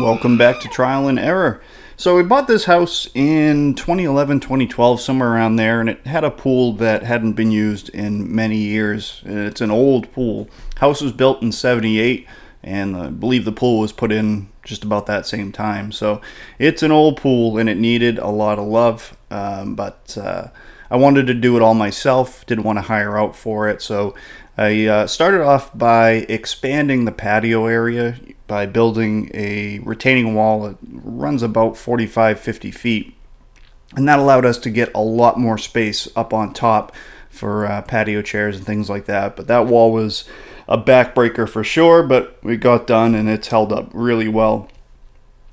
Welcome back to Trial and Error. So we bought this house in 2011, 2012, somewhere around there, and it had a pool that hadn't been used in many years. It's an old pool. House was built in 78, and I believe the pool was put in just about that same time. So it's an old pool, and it needed a lot of love, but I wanted to do it all myself, didn't want to hire out for it, so I started off by expanding the patio area by building a retaining wall that runs about 45-50 feet. And that allowed us to get a lot more space up on top for patio chairs and things like that. But that wall was a backbreaker for sure, but we got done and it's held up really well.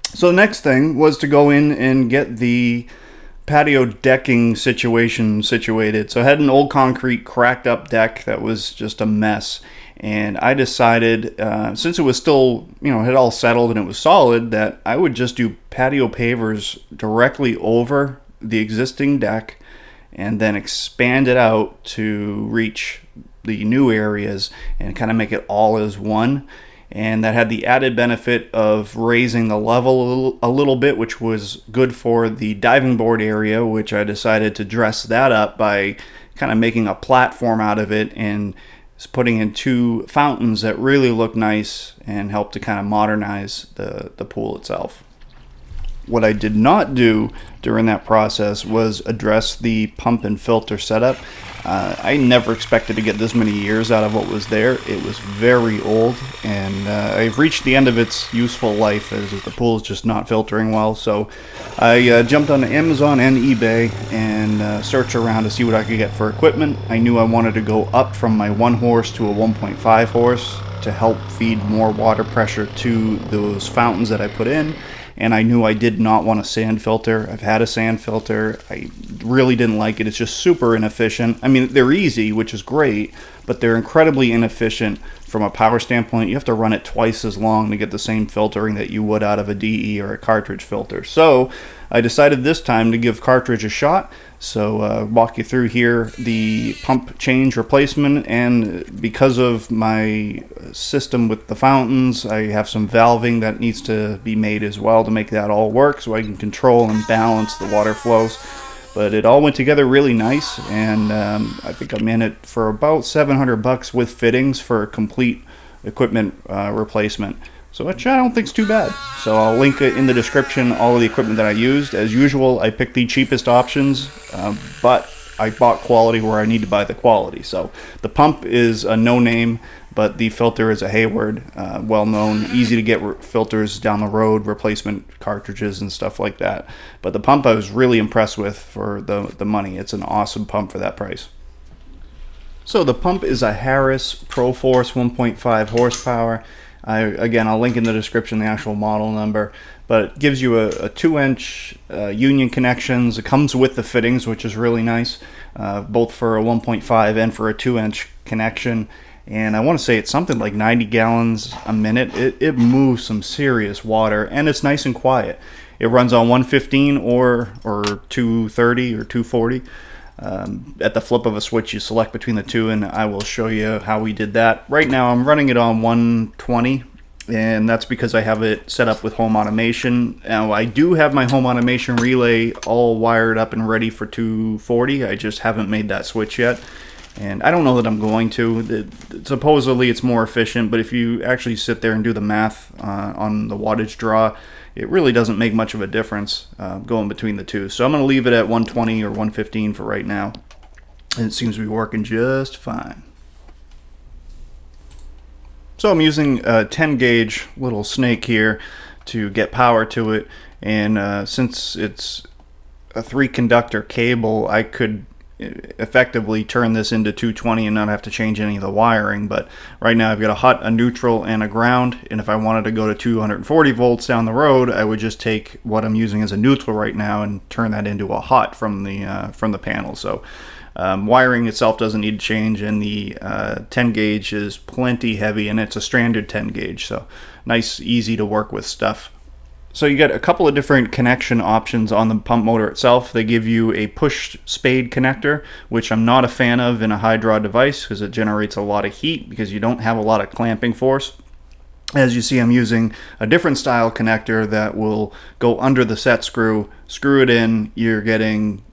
So the next thing was to go in and get the patio decking situation situated. So I had an old concrete cracked up deck that was just a mess, and I decided since it was still, had all settled and it was solid, that I would just do patio pavers directly over the existing deck and then expand it out to reach the new areas and kind of make it all as one. And that had the added benefit of raising the level a little bit, which was good for the diving board area, which I decided to dress that up by kind of making a platform out of it and putting in two fountains that really look nice and help to kind of modernize the pool itself. What I did not do during that process was address the pump and filter setup. I never expected to get this many years out of what was there. It was very old, and I've reached the end of its useful life as the pool is just not filtering well. So I jumped on Amazon and eBay and searched around to see what I could get for equipment. I knew I wanted to go up from my 1 horse to a 1.5 horse to help feed more water pressure to those fountains that I put in. And I knew I did not want a sand filter. I've had a sand filter. I really didn't like it. It's just super inefficient. I mean, they're easy, which is great, but they're incredibly inefficient from a power standpoint. You have to run it twice as long to get the same filtering that you would out of a DE or a cartridge filter. So I decided this time to give cartridge a shot. So walk you through here the pump change replacement, and because of my system with the fountains, I have some valving that needs to be made as well to make that all work so I can control and balance the water flows. But it all went together really nice, and I think I'm in it for about $700 with fittings for a complete equipment replacement. So which I don't think is too bad. So I'll link it in the description, all of the equipment that I used. As usual, I picked the cheapest options, but I bought quality where I need to buy the quality. So the pump is a no-name, but the filter is a Hayward, well-known, easy to get filters down the road, replacement cartridges and stuff like that. But the pump I was really impressed with for the money. It's an awesome pump for that price. So the pump is a Harris ProForce 1.5 horsepower. Again, I'll link in the description the actual model number, but it gives you a 2-inch union connections. It comes with the fittings, which is really nice, both for a 1.5 and for a 2-inch connection. And I want to say it's something like 90 gallons a minute. It moves some serious water, and it's nice and quiet. It runs on 115 or 230 or 240. At the flip of a switch, you select between the two, and I will show you how we did that. Right now I'm running it on 120, and that's because I have it set up with home automation. Now I do have my home automation relay all wired up and ready for 240. I just haven't made that switch yet, and I don't know that I'm going to. Supposedly it's more efficient, but if you actually sit there and do the math on the wattage draw, it really doesn't make much of a difference going between the two. So I'm going to leave it at 120 or 115 for right now. And it seems to be working just fine. So I'm using a 10 gauge little snake here to get power to it. And since it's a 3-conductor cable, I could effectively turn this into 220 and not have to change any of the wiring. But right now I've got a hot, a neutral, and a ground, and if I wanted to go to 240 volts down the road, I would just take what I'm using as a neutral right now and turn that into a hot from the panel. So wiring itself doesn't need to change, and the 10 gauge is plenty heavy, and it's a stranded 10 gauge, so nice, easy to work with stuff. So you get a couple of different connection options on the pump motor itself. They give you a push spade connector, which I'm not a fan of in a high draw device because it generates a lot of heat because you don't have a lot of clamping force. As you see, I'm using a different style connector that will go under the set screw, screw it in. You're getting,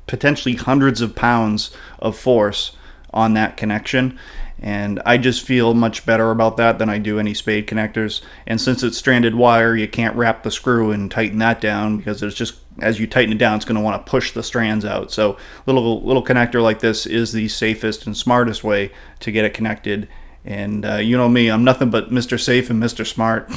potentially hundreds of pounds of force on that connection. And I just feel much better about that than I do any spade connectors. And since it's stranded wire, you can't wrap the screw and tighten that down, because it's just, as you tighten it down, it's going to want to push the strands out. So little connector like this is the safest and smartest way to get it connected. And you know me, I'm nothing but Mr. Safe and Mr. Smart.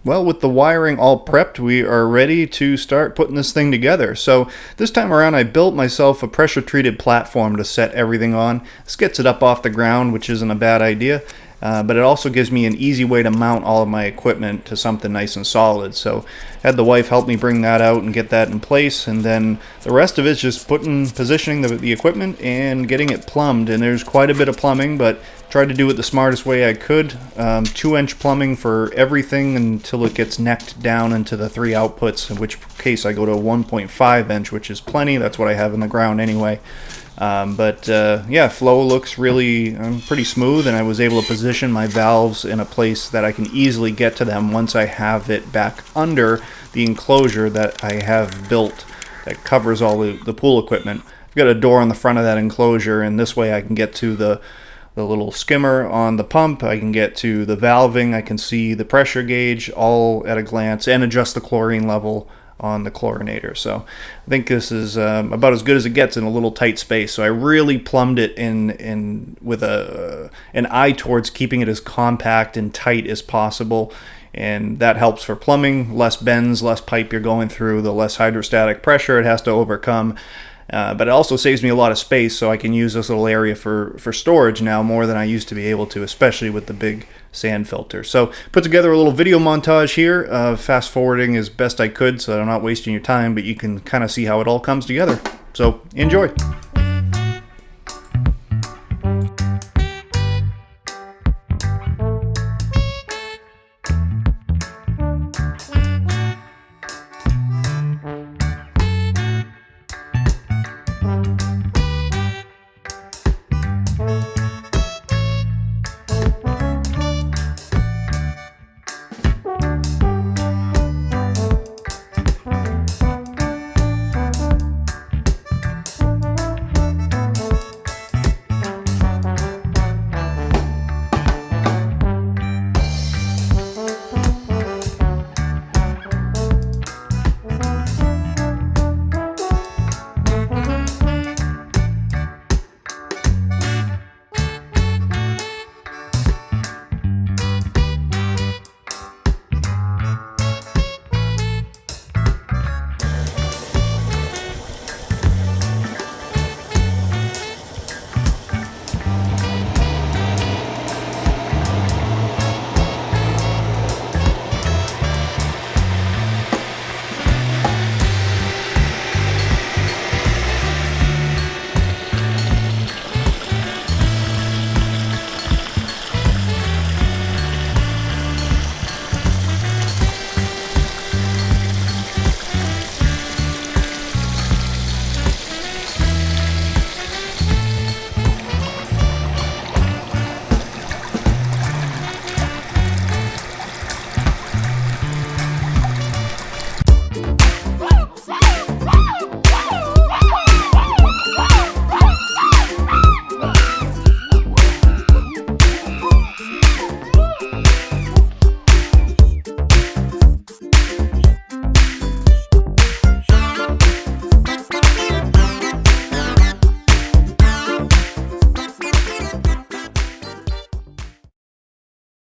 Well, with the wiring all prepped, we are ready to start putting this thing together. So this time around, I built myself a pressure-treated platform to set everything on. This gets it up off the ground, which isn't a bad idea. But it also gives me an easy way to mount all of my equipment to something nice and solid. So I had the wife help me bring that out and get that in place, and then the rest of it's just positioning the equipment and getting it plumbed. And there's quite a bit of plumbing, but tried to do it the smartest way I could. 2-inch plumbing for everything until it gets necked down into the 3 outputs, in which case I go to a 1.5-inch, which is plenty. That's what I have in the ground anyway. Yeah, flow looks really pretty smooth, and I was able to position my valves in a place that I can easily get to them once I have it back under the enclosure that I have built that covers all the pool equipment. I've got a door on the front of that enclosure, and this way I can get to the little skimmer on the pump. I can get to the valving. I can see the pressure gauge all at a glance and adjust the chlorine level on the chlorinator. So I think this is about as good as it gets in a little tight space. So I really plumbed it in with an eye towards keeping it as compact and tight as possible. And that helps for plumbing. Less bends, less pipe you're going through, the less hydrostatic pressure it has to overcome. But it also saves me a lot of space, so I can use this little area for storage now more than I used to be able to, especially with the big sand filter. So put together a little video montage here, fast forwarding as best I could so that I'm not wasting your time, but you can kind of see how it all comes together. So enjoy.